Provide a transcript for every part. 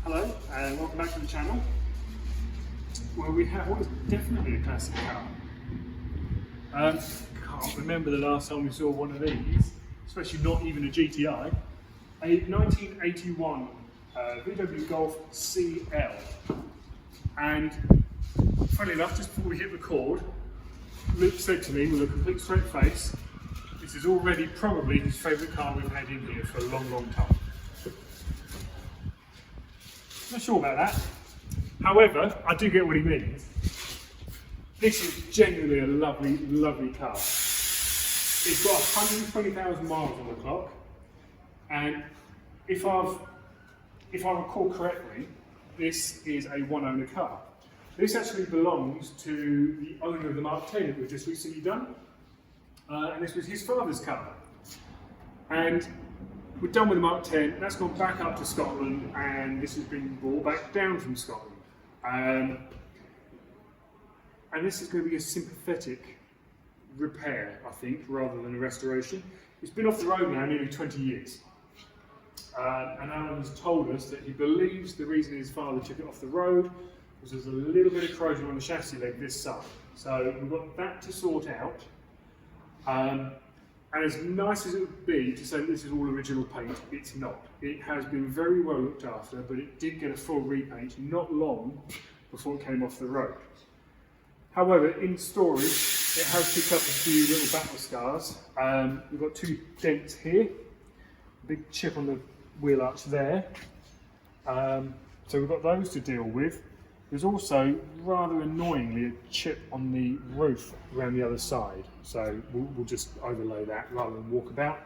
Hello and welcome back to the channel where we have what is definitely a classic car. Can't remember the last time we saw one of these, especially not even a GTI. A 1981 VW Golf CL. And funny enough, just before we hit record, Luke said to me with a complete straight face, this is already probably his favourite car we've had in here for a long, long time. Not sure about that. However, I do get what he means. This is genuinely a lovely, lovely car. It's got 120,000 miles on the clock, and if I recall correctly, this is a one-owner car. This actually belongs to the owner of the Mark 10 that we've just recently done, and this was his father's car. And we're done with the Mark 10, that's gone back up to Scotland, and this has been brought back down from Scotland. And this is going to be a sympathetic repair, I think, rather than a restoration. It's been off the road now nearly 20 years. And Alan has told us that he believes the reason his father took it off the road was there's a little bit of corrosion on the chassis leg this side. So we've got that to sort out. And as nice as it would be to say that this is all original paint, it's not. It has been very well looked after, but it did get a full repaint not long before it came off the road. However, in storage, it has picked up a few little battle scars. We've got two dents here, a big chip on the wheel arch there. So we've got those to deal with. There's also, rather annoyingly, a chip on the roof around the other side. So we'll just overlay that rather than walk about.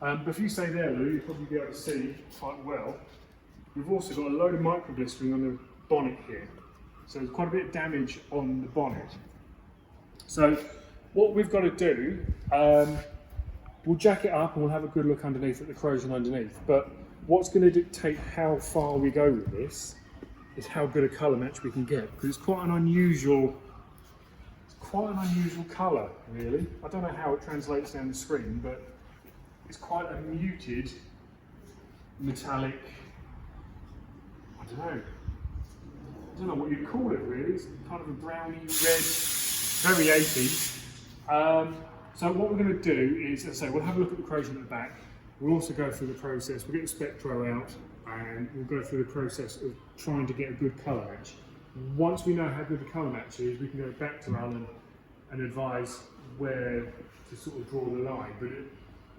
But if you stay there, Lou, you'll probably be able to see quite well. We've also got a load of micro blistering on the bonnet here. So there's quite a bit of damage on the bonnet. So what we've got to do, we'll jack it up and we'll have a good look underneath at the corrosion underneath. But what's going to dictate how far we go with this is how good a colour match we can get, because it's quite an unusual colour, really. I don't know how it translates down the screen, but it's quite a muted, metallic, I don't know what you'd call it really. It's kind of a browny red, very 80s. So what we're going to do is, as I say, we'll have a look at the corrosion at the back. We'll also go through the process. We'll get the Spectro out, and we'll go through the process of trying to get a good colour match. Once we know how good the colour match is, we can go back to Alan and advise where to sort of draw the line. But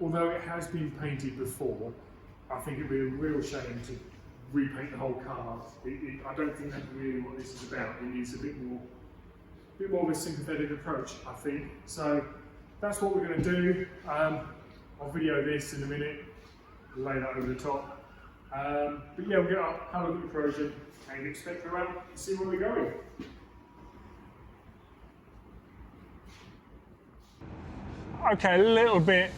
although it has been painted before, I think it'd be a real shame to repaint the whole car. I don't think that's really what this is about. It needs a bit more of a sympathetic approach, I think. So that's what we're going to do. I'll video this in a minute, lay that over the top. But yeah, we'll get up, have a look at the corrosion, and get Spectro out and see where we're going. Okay, a little bit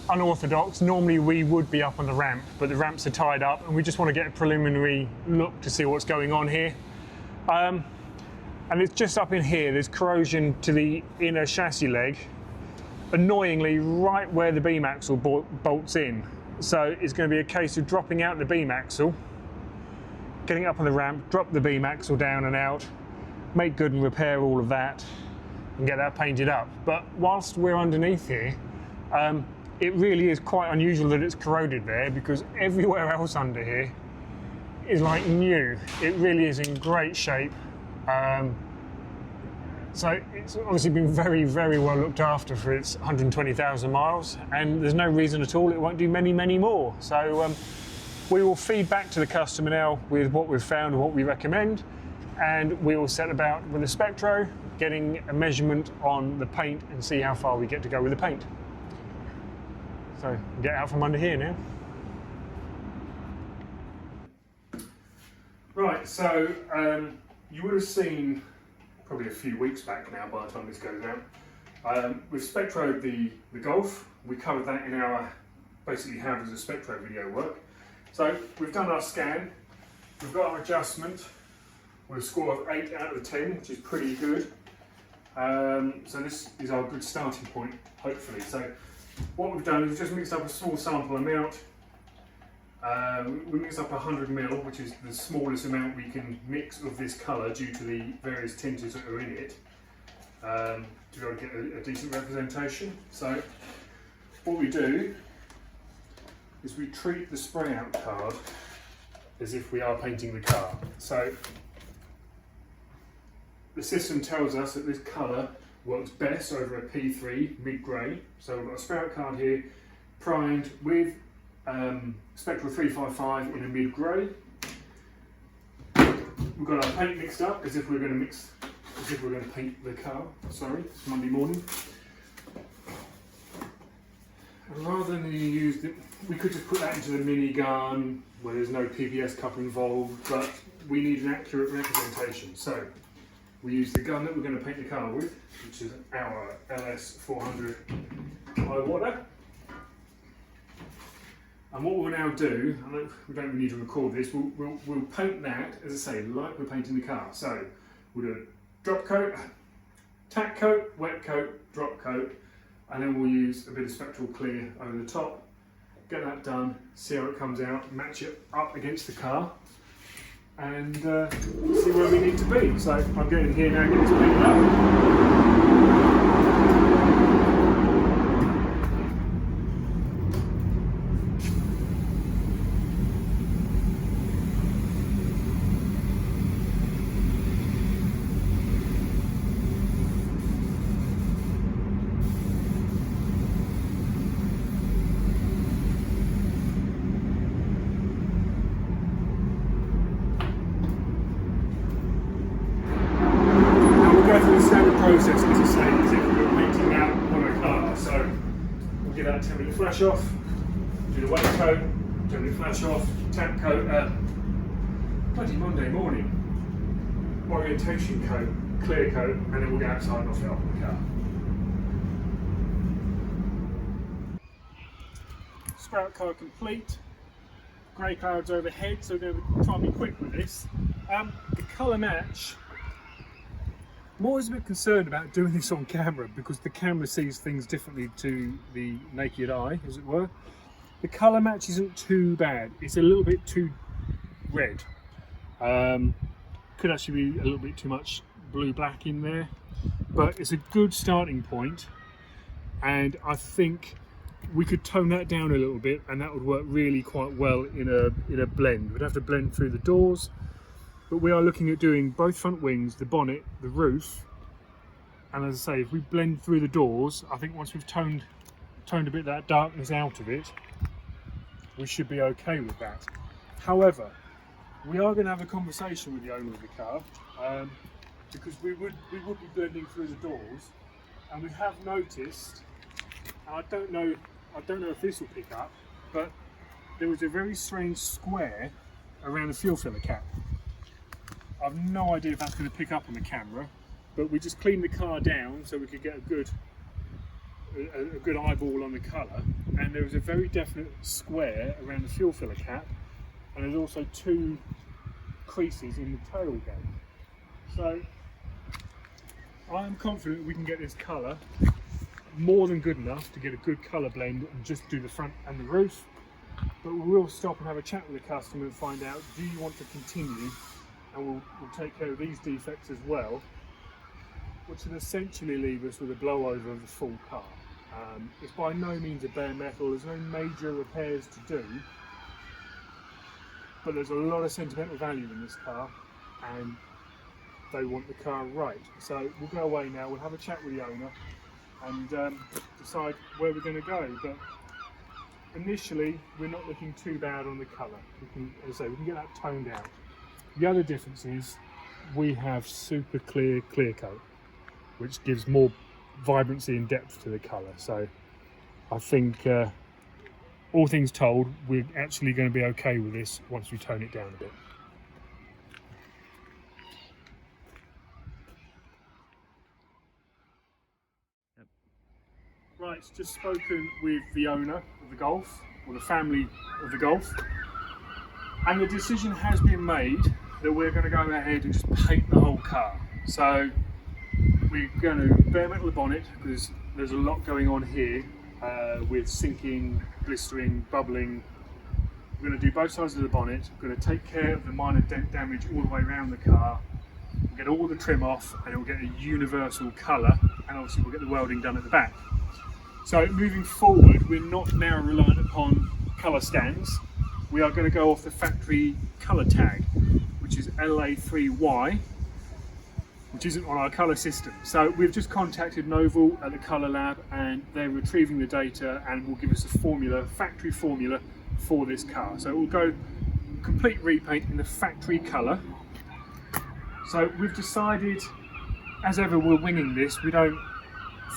unorthodox. Normally we would be up on the ramp, but the ramps are tied up and we just want to get a preliminary look to see what's going on here. And it's just up in here, there's corrosion to the inner chassis leg, annoyingly right where the beam axle bolts in. So it's going to be a case of dropping out the beam axle, getting up on the ramp, drop the beam axle down and out, make good and repair all of that, and get that painted up. But whilst we're underneath here, it really is quite unusual that it's corroded there, because everywhere else under here is like new. It really is in great shape. So it's obviously been very, very well looked after for its 120,000 miles, and there's no reason at all it won't do many, many more. So we will feed back to the customer now with what we've found and what we recommend, and we will set about with the Spectro, getting a measurement on the paint and see how far we get to go with the paint. So get out from under here now. Right, so you would have seen probably a few weeks back now by the time this goes out. We've Spectroed the Golf. We covered that in our basically how does a Spectro video work. So we've done our scan, we've got our adjustment with a score of 8 out of 10, which is pretty good. So this is our good starting point, hopefully. So what we've done is we've just mixed up a small sample amount, We mix up 100ml, which is the smallest amount we can mix of this colour due to the various tinges that are in it, to be able to get a decent representation. So what we do is we treat the spray out card as if we are painting the car. So the system tells us that this colour works best over a P3 mid-grey. So we've got a spray out card here, primed with Spectral 355 in a mid-grey. We've got our paint mixed up as if we're going to paint the car. Sorry, it's Monday morning. And rather than use we could just put that into the mini gun where there's no PVS cup involved, but we need an accurate representation. So we use the gun that we're going to paint the car with, which is our LS400 high water. And what we'll now do, and we don't really need to record this, we'll paint that, as I say, like we're painting the car. So we'll do a drop coat, tack coat, wet coat, drop coat, and then we'll use a bit of spectral clear over the top. Get that done, see how it comes out, match it up against the car, and see where we need to be. So I'm going in here now and get this painted up. Process, as I say, as if we were painting out on a car. So we'll give that a 10-minute flash off, do the wet coat, 10-minute flash off, tap coat, bloody Monday morning, orientation coat, clear coat, and then we'll go outside and off it up in the car. Sprout car complete, grey clouds overhead, so we're going to try and be quick with this. The colour match, I'm always a bit concerned about doing this on camera because the camera sees things differently to the naked eye, as it were. The colour match isn't too bad. It's a little bit too red. Could actually be a little bit too much blue-black in there, but it's a good starting point, and I think we could tone that down a little bit, and that would work really quite well in a blend. We'd have to blend through the doors. But we are looking at doing both front wings, the bonnet, the roof, and as I say, if we blend through the doors, I think once we've toned a bit of that darkness out of it, we should be okay with that. However, we are going to have a conversation with the owner of the car, because we would be blending through the doors, and we have noticed, and I don't know if this will pick up, but there was a very strange square around the fuel filler cap. I've no idea if that's going to pick up on the camera, but we just cleaned the car down so we could get a good eyeball on the colour, and there was a very definite square around the fuel filler cap, and there's also 2 creases in the tailgate. So I am confident we can get this colour more than good enough to get a good colour blend and just do the front and the roof, but we will stop and have a chat with the customer and find out, do you want to continue, and we'll take care of these defects as well, which will essentially leave us with a blowover of the full car. It's by no means a bare metal, there's no major repairs to do, but there's a lot of sentimental value in this car, and they want the car right. So we'll go away now, we'll have a chat with the owner and decide where we're going to go. But initially, we're not looking too bad on the colour. We can, as I say, we can get that toned out. The other difference is we have super clear coat, which gives more vibrancy and depth to the colour. So I think, all things told, we're actually going to be okay with this once we tone it down a bit. Right, just spoken with the owner of the Golf, or the family of the Golf, and the decision has been made that we're going to go ahead and just paint the whole car. So we're going to bare metal the bonnet because there's a lot going on here with sinking, blistering, bubbling, We're going to do both sides of the bonnet. We're going to take care of the minor dent damage all the way around the car. We'll get all the trim off and it will get a universal colour, and obviously we'll get the welding done at the back. So moving forward, we're not now reliant upon colour stands. We are going to go off the factory colour tag, which is LA3Y, which isn't on our colour system. So we've just contacted Noval at the Colour Lab, and they're retrieving the data and will give us a formula, factory formula for this car. So it will go complete repaint in the factory colour. So we've decided, as ever, we're winging this. We don't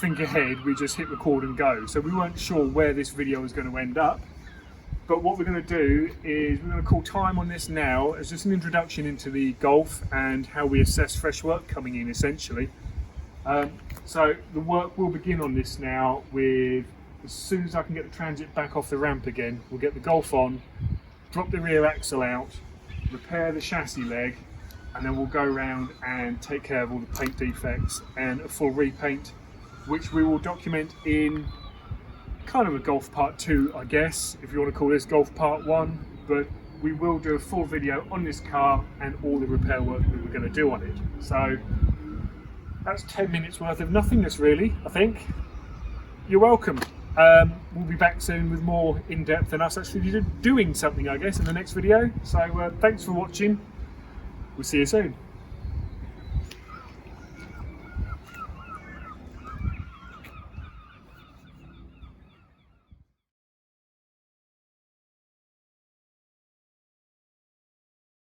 think ahead, we just hit record and go. So we weren't sure where this video was going to end up. But what we're going to do is we're going to call time on this now as just an introduction into the Golf and how we assess fresh work coming in, essentially. So the work will begin on this now with, as soon as I can get the Transit back off the ramp again, we'll get the Golf on, drop the rear axle out, repair the chassis leg, and then we'll go around and take care of all the paint defects and a full repaint, which we will document in kind of a Golf Part 2, I guess, if you want to call this Golf Part 1, but we will do a full video on this car and all the repair work that we're going to do on it. So that's 10 minutes worth of nothingness, really, I think. You're welcome. We'll be back soon with more in-depth and us actually doing something, I guess, in the next video. So thanks for watching. We'll see you soon.